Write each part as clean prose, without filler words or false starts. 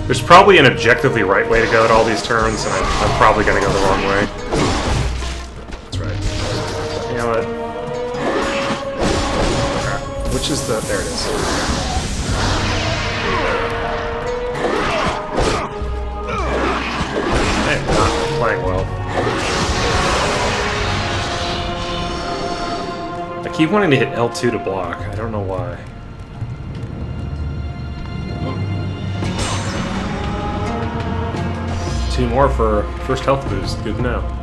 There's probably an objectively right way to go at all these turns, and I'm probably going to go the wrong way. That's right. You know what? Okay. Which is the... There it is. I am not playing well. I keep wanting to hit L2 to block. I don't know why. Two more for first health boost. Good to know.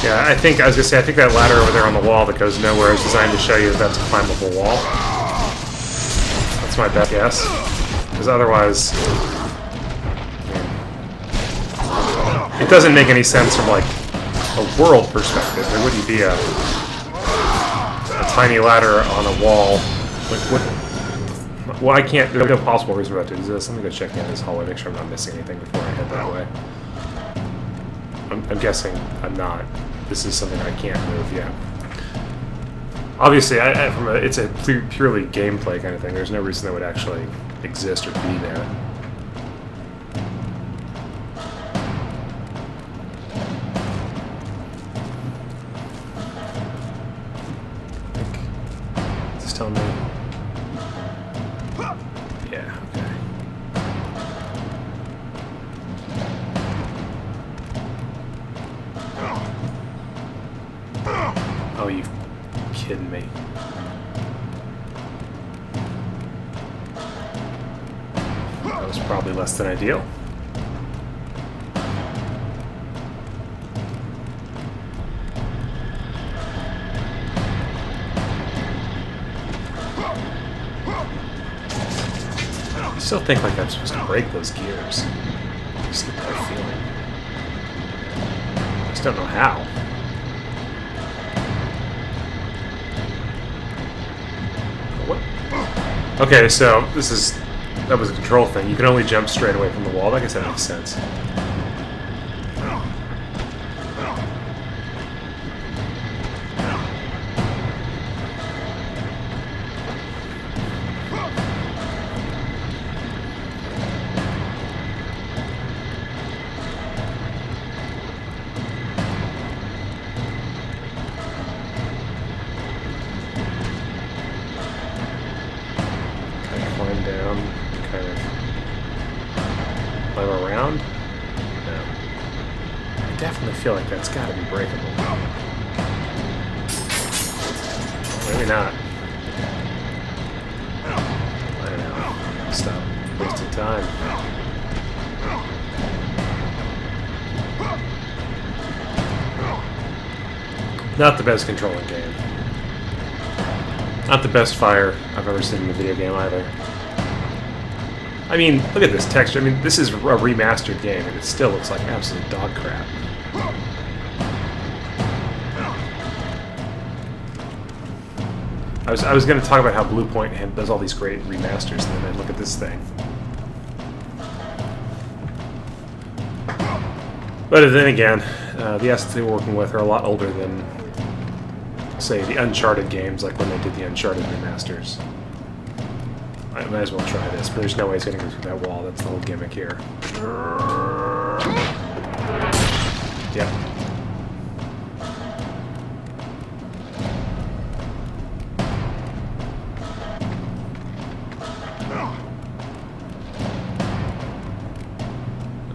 Yeah, I think I was gonna say I think that ladder over there on the wall that goes nowhere is designed to show you that that's a climbable wall. That's my best guess, because otherwise, it doesn't make any sense from like a world perspective. There wouldn't be a tiny ladder on a wall. Like what? Well, I can't. There's no possible reason for that to exist. Let me go check in this hallway, make sure I'm not missing anything before I head that way. I'm guessing I'm not. This is something I can't move yet. Obviously, it's a purely gameplay kind of thing. There's no reason that would actually exist or be there. Just tell me. Yeah, okay. Oh, you kidding me? That was probably less than ideal. I still think like I'm supposed to break those gears. I just get that feeling. I just don't know how. Okay, so that was a control thing. You can only jump straight away from the wall. I guess that makes sense. Down, kind of climb around. No. I definitely feel like that's got to be breakable. Maybe not. I don't know. Stop wasting time. Not the best controlling game. Not the best fire I've ever seen in a video game either. I mean, look at this texture. I mean, this is a remastered game, and it still looks like absolute dog crap. I was going to talk about how Blue Point does all these great remasters, and then look at this thing. But then again, the assets they were working with are a lot older than, say, the Uncharted games, like when they did the Uncharted remasters. I might as well try this, but there's no way it's going to go through that wall. That's the whole gimmick here. Yep.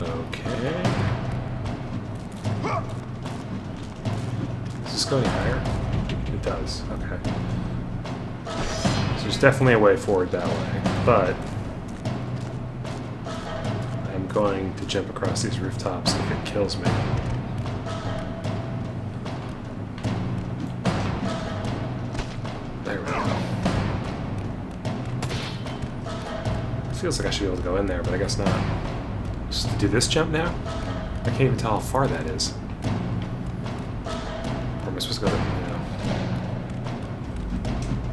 Okay. Is this going higher? It does, okay. So there's definitely a way forward that way, but I'm going to jump across these rooftops if it kills me. There we go. Feels like I should be able to go in there, but I guess not. Just to do this jump now? I can't even tell how far that is. Or am I supposed to go there? No.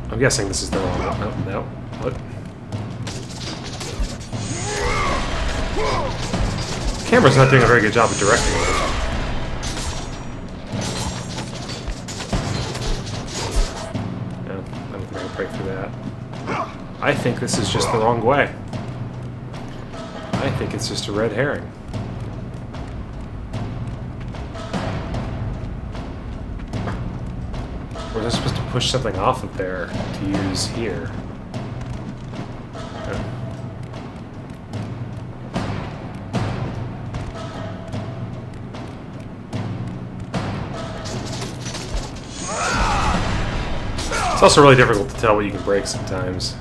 I'm guessing this is the wrong one. Oh, no. What? The camera's not doing a very good job of directing it. No, I don't think I can break through that. I think this is just the wrong way. I think it's just a red herring. Or was I supposed to push something off of there to use here? Oh. It's also really difficult to tell what you can break sometimes.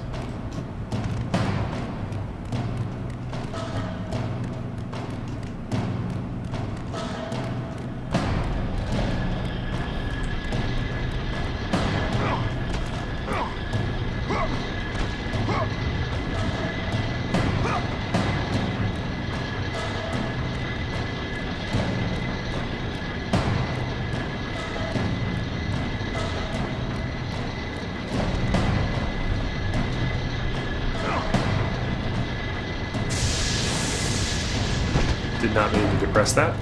Did not mean to depress that.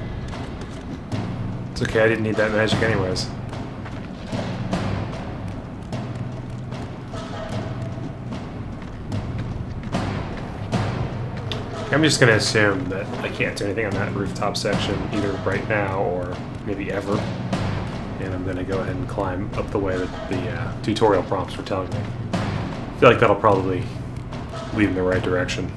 It's okay, I didn't need that magic anyways. I'm just going to assume that I can't do anything on that rooftop section either right now or maybe ever. And I'm going to go ahead and climb up the way that the tutorial prompts were telling me. I feel like that'll probably lead in the right direction.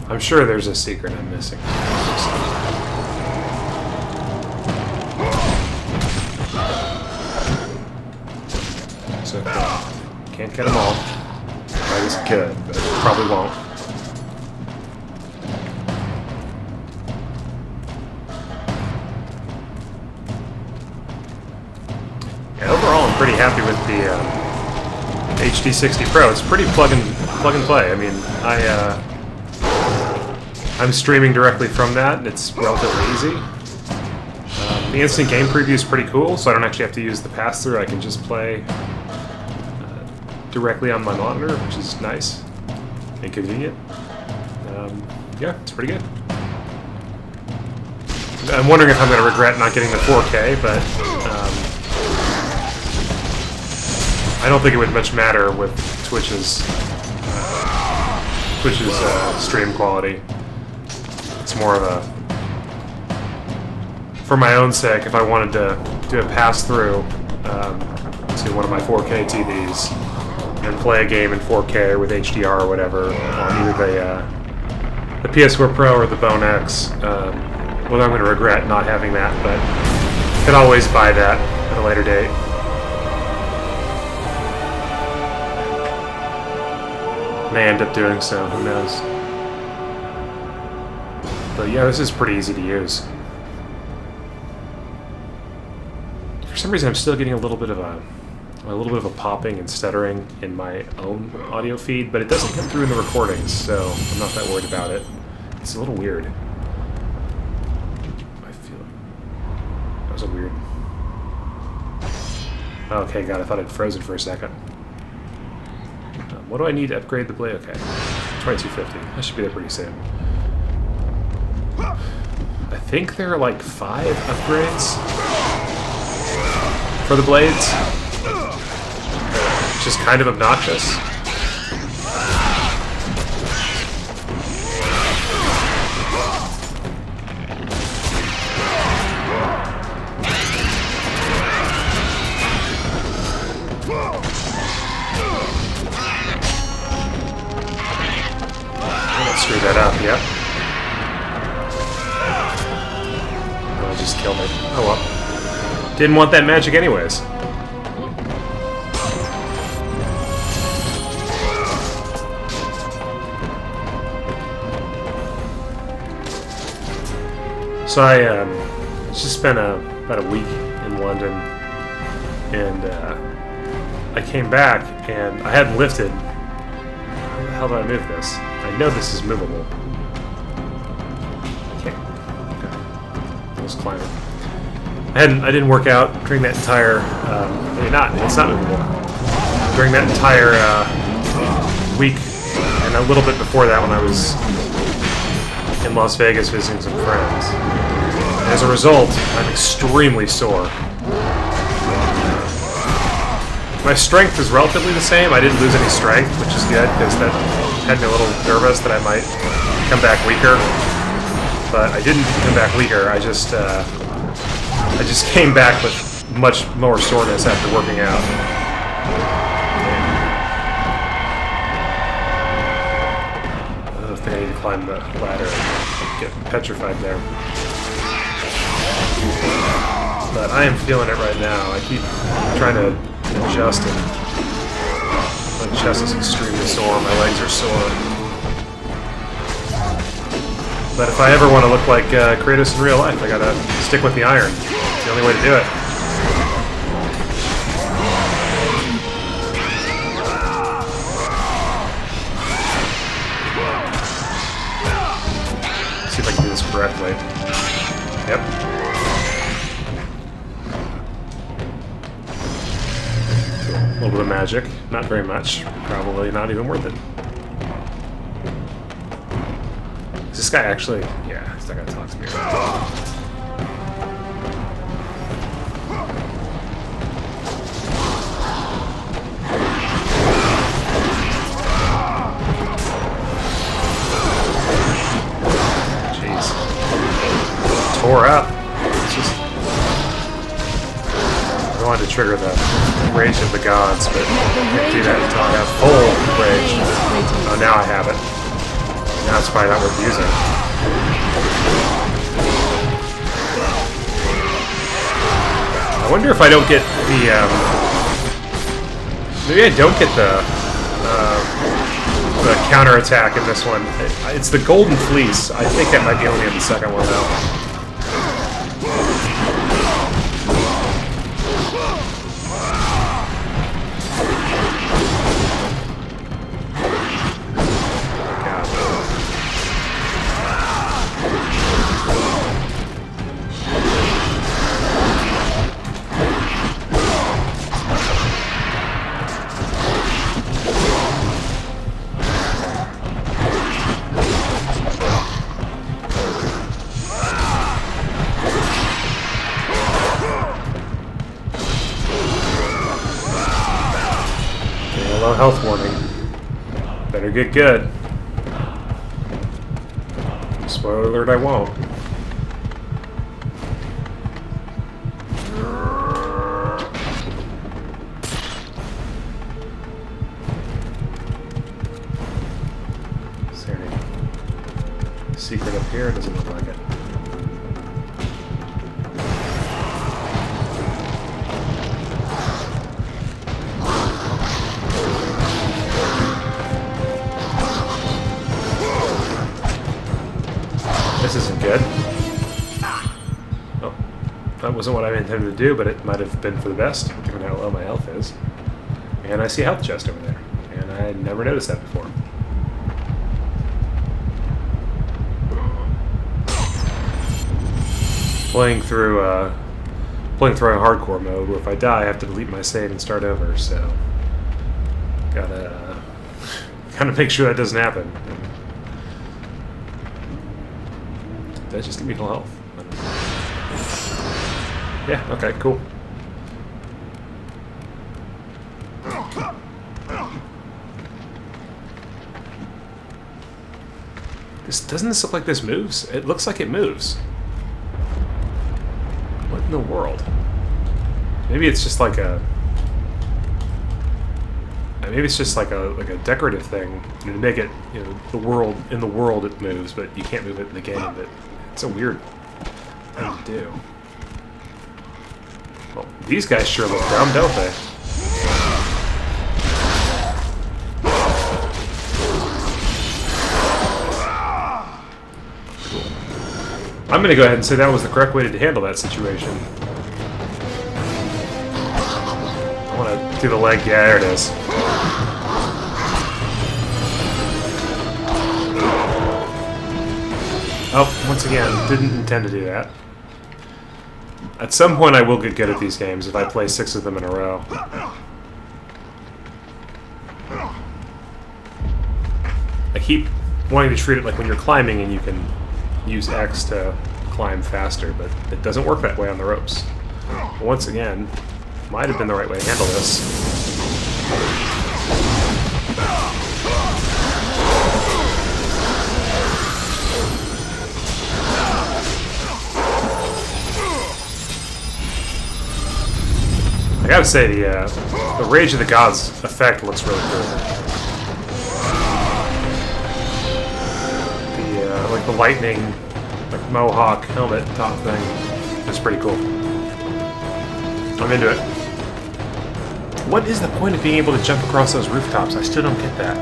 I'm sure there's a secret I'm missing. So can't get them all. I guess I could, but probably won't. Yeah, overall, I'm pretty happy with the HD60 Pro. It's pretty plug and play. I mean, I'm streaming directly from that, and it's relatively easy. The instant game preview is pretty cool, so I don't actually have to use the pass-through. I can just play directly on my monitor, which is nice and convenient. Yeah, it's pretty good. I'm wondering if I'm going to regret not getting the 4K, but I don't think it would much matter with Twitch's stream quality. It's more of a, for my own sake, if I wanted to do a pass-through to one of my 4K TVs and play a game in 4K with HDR or whatever on either the PS4 Pro or the Bone X, well, I'm going to regret not having that, but I could always buy that at a later date. May end up doing so, who knows. But yeah, this is pretty easy to use. some reason I'm still getting a little bit of a popping and stuttering in my own audio feed, but it doesn't come through in the recordings, so I'm not that worried about it. It's a little weird. I feel that was a weird. Okay, God, I thought I'd frozen for a second. What do I need to upgrade the blade? Okay, 2250. That should be there pretty soon. I think there are like 5 upgrades for the blades, which is kind of obnoxious. Screw that up, yep. Oh, it just killed me. Oh well. Didn't want that magic anyways. So I just spent about a week in London, and I came back and I hadn't lifted. How the hell do I move this? I know this is movable. Okay. Let's climb it. I didn't work out during that entire. It's not movable. During that entire week, and a little bit before that, when I was in Las Vegas visiting some friends. And as a result, I'm extremely sore. My strength is relatively the same. I didn't lose any strength, which is good, because that had me a little nervous that I might come back weaker. But I didn't come back weaker. I just came back with much more soreness after working out. I think I need to climb the ladder and get petrified there. But I am feeling it right now. I keep trying to adjust it. My chest is extremely sore, my legs are sore. But if I ever want to look like Kratos in real life, I gotta stick with the iron. It's the only way to do it. Let's see if I can do this correctly. Yep. A little bit of magic. Not very much. Probably not even worth it. Is this guy actually... Yeah, he's not gonna talk to me right now. Jeez. Tore up. It's just... I wanted to trigger the rage of the gods, but I can't do that until I have full rage. Oh, now I have it. Now it's probably not worth using. I wonder if I don't get the, maybe I don't get the counterattack in this one. It's the Golden Fleece. I think that might be only in the second one, though. Health warning. Better get good. Spoiler alert, I won't. Is there any secret up here? It doesn't look like it. This isn't good. Oh, wasn't what I intended to do, but it might have been for the best, given how low my health is. And I see a health chest over there, and I never noticed that before. Playing through a hardcore mode, where if I die, I have to delete my save and start over. So, gotta make sure that doesn't happen. Did that just give me full health? Yeah. Okay. Cool. Doesn't this look like this moves? It looks like it moves. What in the world? Maybe it's just like a... Maybe it's just like a decorative thing to make it, you know, in the world it moves, but you can't move it in the game. But it's a weird thing to do. Well, these guys sure look dumb, don't they? I'm going to go ahead and say that was the correct way to handle that situation. I want to do the leg. Yeah, there it is. Oh, once again, didn't intend to do that. At some point I will get good at these games if I play 6 of them in a row. I keep wanting to treat it like when you're climbing and you can use X to climb faster, but it doesn't work that way on the ropes. Once again, might have been the right way to handle this. I gotta say, the Rage of the Gods effect looks really good. Like the lightning, like mohawk helmet top thing. It's pretty cool. I'm into it. What is the point of being able to jump across those rooftops? I still don't get that.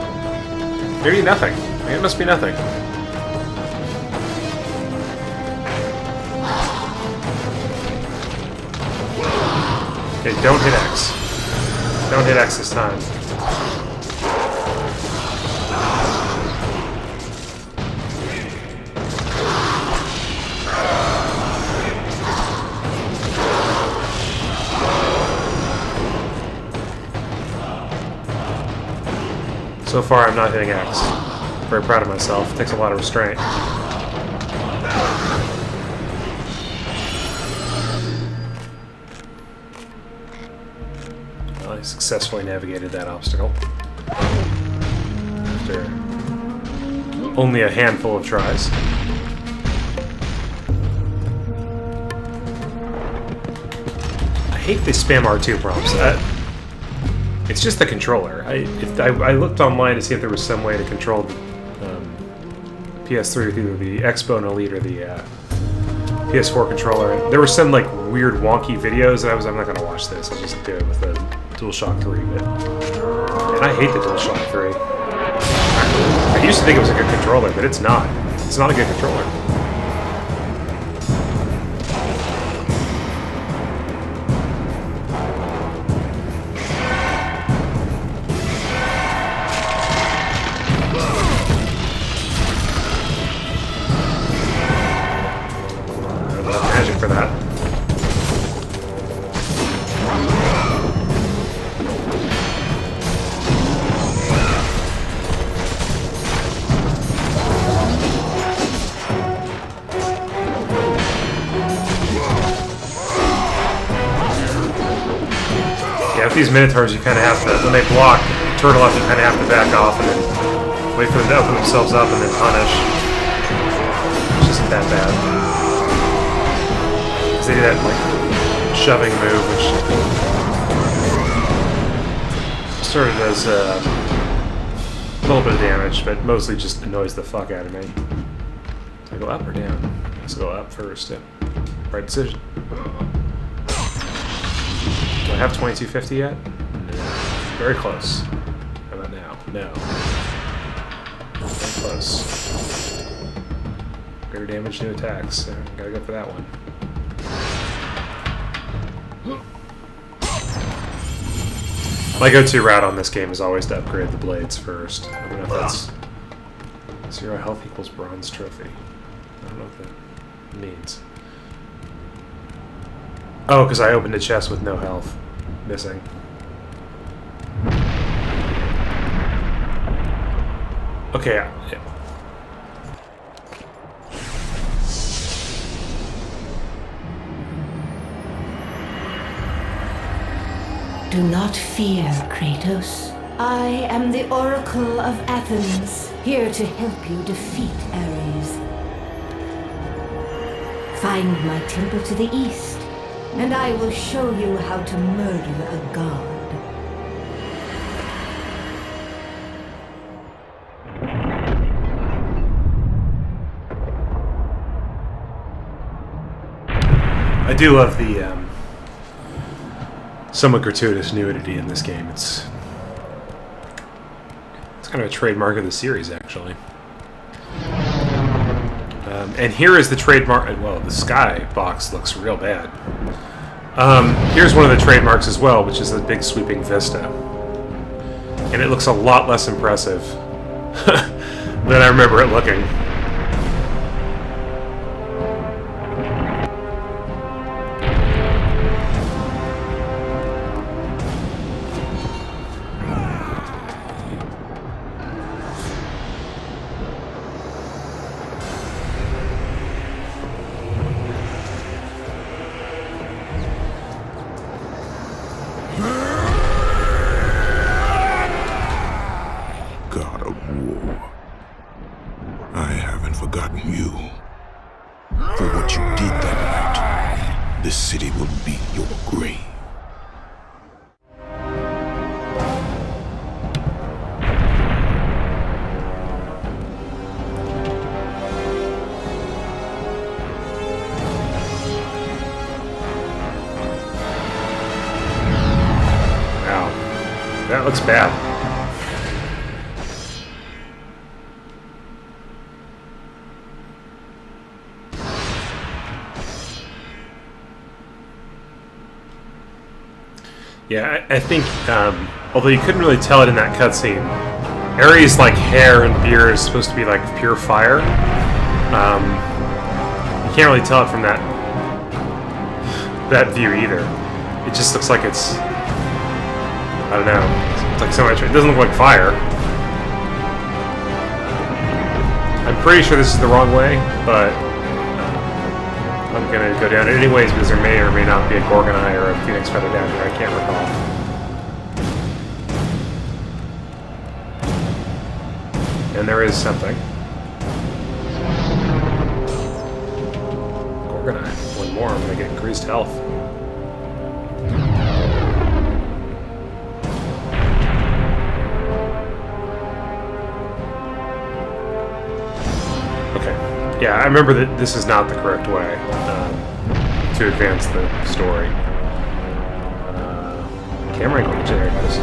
Maybe nothing. It must be nothing. Okay, don't hit X. Don't hit X this time. So far, I'm not hitting X. Very proud of myself. It takes a lot of restraint. Well, I successfully navigated that obstacle. After only a handful of tries. I hate the spam R2 prompts. It's just the controller. I looked online to see if there was some way to control the PS3 with either the Xbone Elite or the PS4 controller. And there were some like weird wonky videos, and I'm not gonna watch this. I'll just do it with the DualShock 3. But and I hate the DualShock 3. I used to think it was a good controller, but it's not. It's not a good controller. For that. Yeah, with these Minotaurs, you kind of have to, when they block, turtle up, you kind of have to back off and then wait for them to open themselves up and then punish. Which isn't that bad. They do that like shoving move, which sort of does a little bit of damage, but mostly just annoys the fuck out of me. Do I go up or down? Let's go up first. Yeah. Right decision. Do I have 2250 yet? No. Very close. How about now? No. Very close. Greater damage, new attacks. So gotta go for that one. My go-to route on this game is always to upgrade the blades first. I don't know if that's... 0 health equals bronze trophy. I don't know what that means. Oh, because I opened a chest with no health. Missing. Okay, yeah. Do not fear, Kratos. I am the Oracle of Athens, here to help you defeat Ares. Find my temple to the east, and I will show you how to murder a god. I do love the somewhat gratuitous nudity in this game. It's kind of a trademark of the series, actually. And here is the trademark. Well, the sky box looks real bad. Here's one of the trademarks as well, which is the big sweeping vista. And it looks a lot less impressive than I remember it looking. That looks bad. Yeah, I think, although you couldn't really tell it in that cutscene, Ares' like hair and beard is supposed to be like pure fire. You can't really tell it from that view either. It just looks like it's, I don't know. It's like so much. It doesn't look like fire. I'm pretty sure this is the wrong way, but I'm gonna go down it anyways because there may or may not be a Gorgon Eye or a Phoenix Feather down here. I can't recall. And there is something. Gorgon Eye. One more. I'm gonna get increased health. Yeah, I remember that this is not the correct way to advance the story. Camera angle, there it is.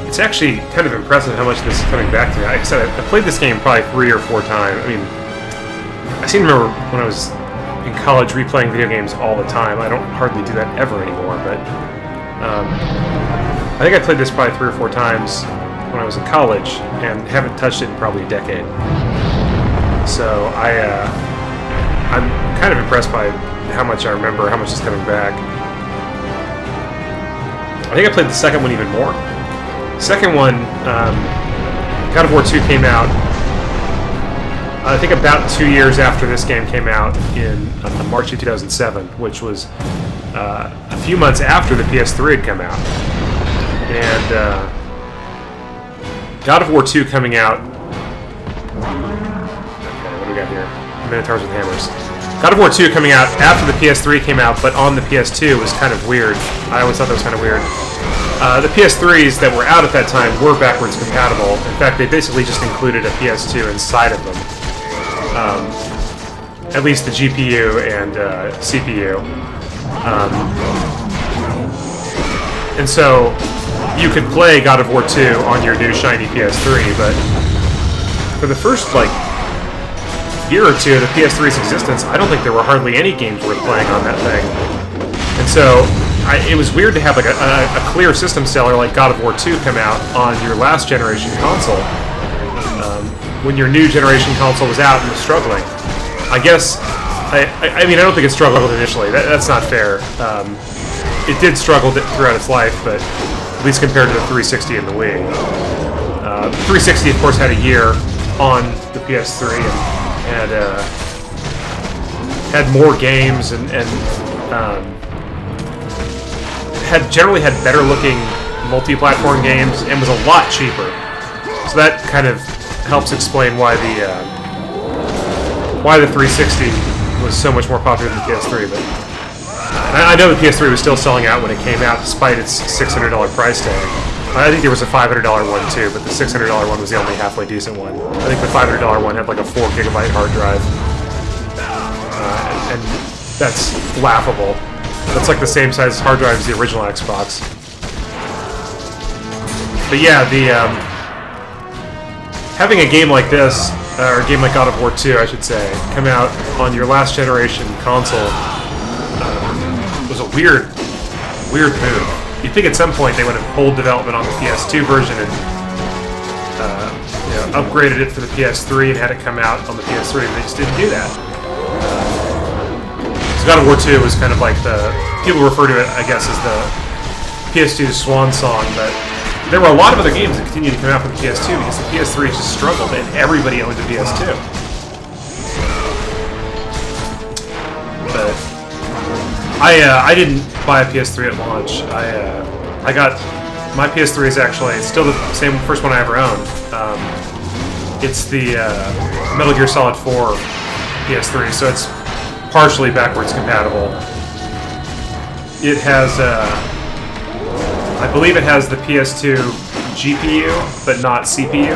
It's actually kind of impressive how much this is coming back to me. Like I said, I played this game probably 3 or 4 times. I mean, I seem to remember when I was in college replaying video games all the time. I don't hardly do that ever anymore, but I think I played this probably 3 or 4 times when I was in college, and haven't touched it in probably a decade. So I'm kind of impressed by how much I remember, how much is coming back. I think I played the second one even more. The second one, God of War 2 came out, I think about 2 years after this game came out in March of 2007, which was a few months after the PS3 had come out. And God of War 2 coming out... Okay, what do we got here? Minotaurs with hammers. God of War 2 coming out after the PS3 came out, but on the PS2 was kind of weird. I always thought that was kind of weird. The PS3s that were out at that time were backwards compatible. In fact, they basically just included a PS2 inside of them. At least the GPU and CPU. And so you could play God of War 2 on your new shiny PS3, but for the first, like, year or two of the PS3's existence, I don't think there were hardly any games worth playing on that thing. And so it was weird to have like a clear system seller like God of War 2 come out on your last generation console when your new generation console was out and was struggling. I guess, I mean, I don't think it struggled initially. That's not fair. It did struggle throughout its life, but at least compared to the 360 and the Wii. 360, of course, had a year on the PS3 and had more games and generally had better looking multi-platform games and was a lot cheaper. So that kind of helps explain why the 360 was so much more popular than the PS3. But I know the PS3 was still selling out when it came out, despite its $600 price tag. I think there was a $500 one too, but the $600 one was the only halfway decent one. I think the $500 one had like a 4 gigabyte hard drive, and that's laughable. That's like the same size hard drive as the original Xbox. But yeah, having a game like this, or a game like God of War 2, I should say, come out on your last generation console was a weird move. You'd think at some point they would have pulled development on the PS2 version and upgraded it for the PS3 and had it come out on the PS3, and they just didn't do that. So God of War 2 was kind of like people refer to it, I guess, as the PS2's swan song, but there were a lot of other games that continued to come out for the PS2 because the PS3 just struggled and everybody owned a PS2. But I didn't buy a PS3 at launch. I got my PS3 is actually still the same first one I ever owned. It's the Metal Gear Solid 4 PS3, so it's partially backwards compatible. It has I believe it has the PS2 GPU, but not CPU.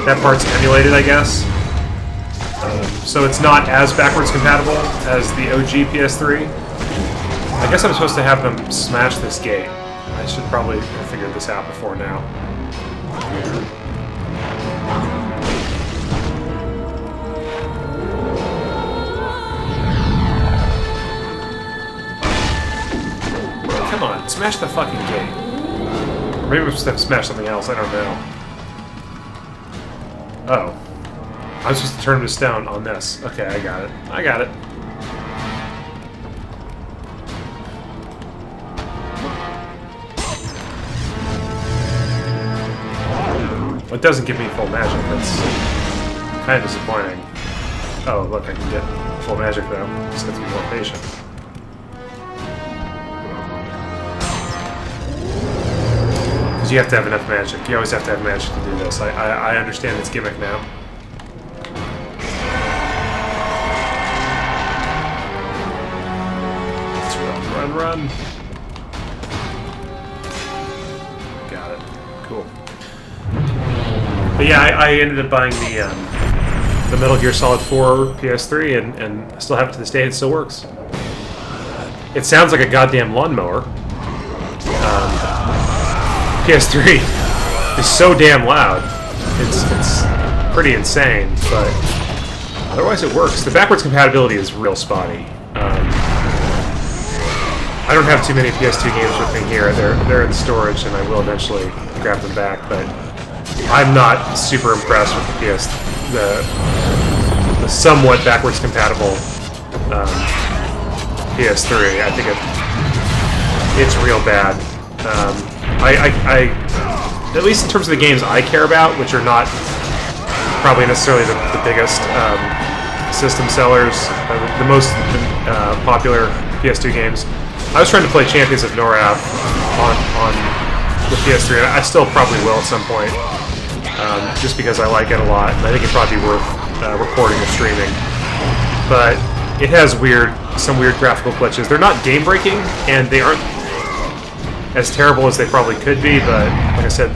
That part's emulated, I guess. So it's not as backwards compatible as the OG PS3. I guess I'm supposed to have them smash this gate. I should probably have figured this out before now. Come on, smash the fucking gate. Or maybe we're supposed to have to smash something else, I don't know. Oh. I'm supposed to turn him to stone on this. Okay, I got it. Well, it doesn't give me full magic, that's kind of disappointing. Oh, look, I can get full magic though. Just have to be more patient. Because you have to have enough magic. You always have to have magic to do this. I understand its gimmick now. Let's run. Got it. Cool. But yeah, I ended up buying the Metal Gear Solid 4 PS3, and I still have it to this day. It still works. It sounds like a goddamn lawnmower. PS3 is so damn loud. It's pretty insane, but otherwise it works. The backwards compatibility is real spotty. I don't have too many PS2 games with me here. They're in storage, and I will eventually grab them back, but I'm not super impressed with the somewhat backwards compatible PS3. I think it's real bad. I at least in terms of the games I care about, which are not probably necessarily the biggest system sellers, the most popular PS2 games. I was trying to play Champions of Norav on the PS3, and I still probably will at some point, just because I like it a lot, and I think it'd probably be worth recording or streaming. But it has some weird graphical glitches. They're not game-breaking, and they aren't as terrible as they probably could be, but like I said,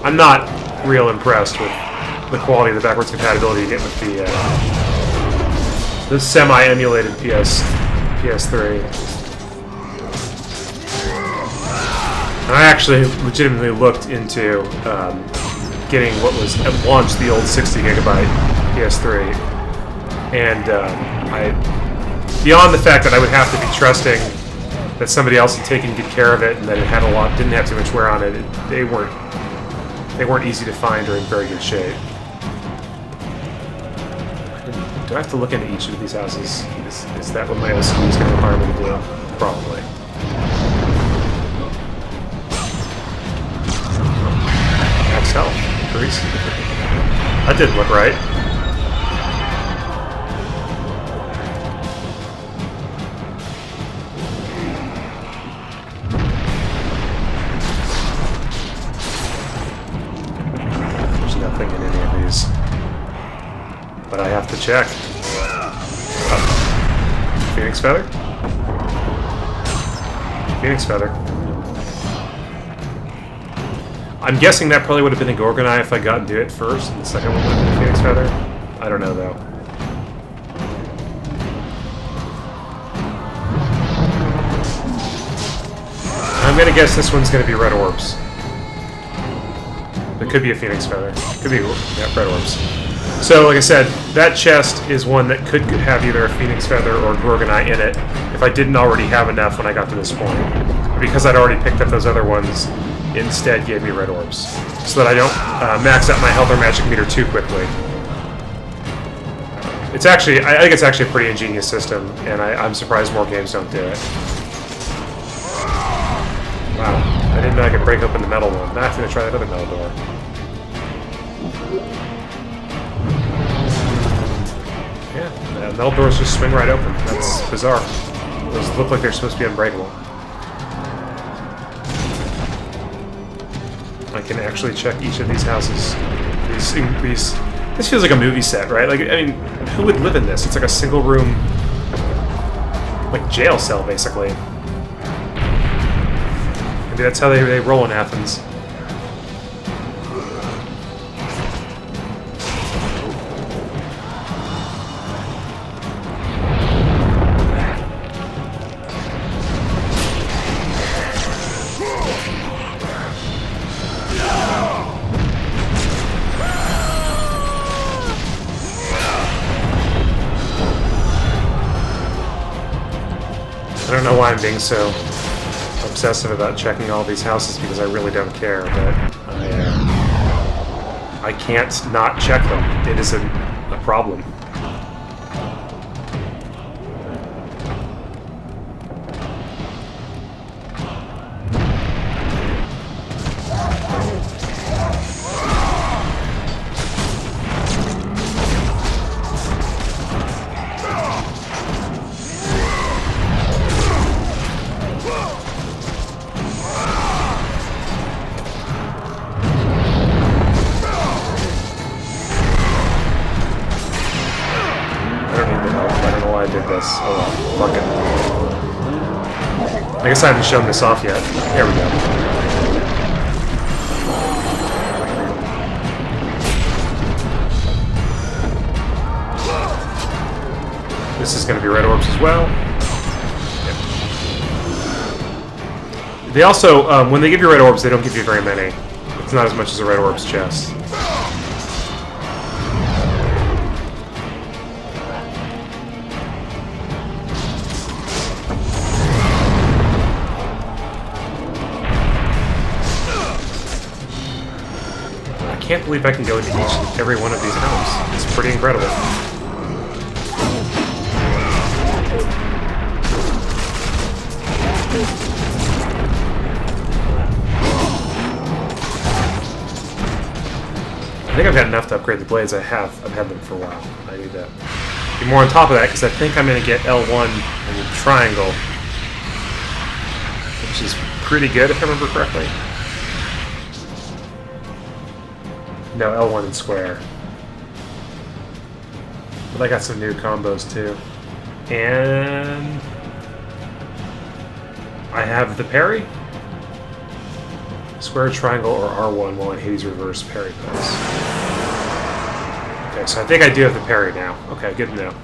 I'm not real impressed with the quality of the backwards compatibility you get with the semi-emulated PS3. And I actually legitimately looked into getting what was at launch the old 60 gigabyte PS3. And beyond the fact that I would have to be trusting that somebody else had taken good care of it and that it had didn't have too much wear on it, they weren't easy to find or in very good shape. Do I have to look into each of these houses? Is that what my OCD is going to require me to do? Probably. Max health. Increase. That didn't look right. There's nothing in any of these. But I have to check. Oh. Phoenix Feather? Phoenix Feather. I'm guessing that probably would have been a Gorgonite if I got into it first, and the second one would have been a Phoenix Feather. I don't know, though. I'm gonna guess this one's gonna be red orbs. It could be a Phoenix Feather. Could be, yeah, red orbs. So, like I said, that chest is one that could have either a Phoenix Feather or Gorgonite in it if I didn't already have enough when I got to this point. But because I'd already picked up those other ones, it instead gave me red orbs. So that I don't max out my health or magic meter too quickly. It's actually, I think it's actually a pretty ingenious system, and I'm surprised more games don't do it. Wow, I didn't know I could break open the metal one. Now I have to try that other metal door. Yeah, metal doors just swing right open. That's bizarre. Those look like they're supposed to be unbreakable. I can actually check each of these houses. This feels like a movie set, right? Like, I mean, who would live in this? It's like a single room, like jail cell, basically. Maybe that's how they roll in Athens. I don't know why I'm being so obsessive about checking all these houses, because I really don't care, but I can't not check them. It is a problem. Oh, well, fuck it. I guess I haven't shown this off yet. There we go. This is going to be red orbs as well. Yep. They also, when they give you red orbs, they don't give you very many. It's not as much as a red orbs chest. I can't believe I can go into each and every one of these homes. It's pretty incredible. I think I've had enough to upgrade the blades. I've had them for a while. I need to be more on top of that, because I think I'm going to get L1 and the triangle, which is pretty good if I remember correctly. No, L1 and square. But I got some new combos too. And I have the parry. Square, triangle, or R1 while in Hades reverse parry pose. Okay, so I think I do have the parry now. Okay, good to know.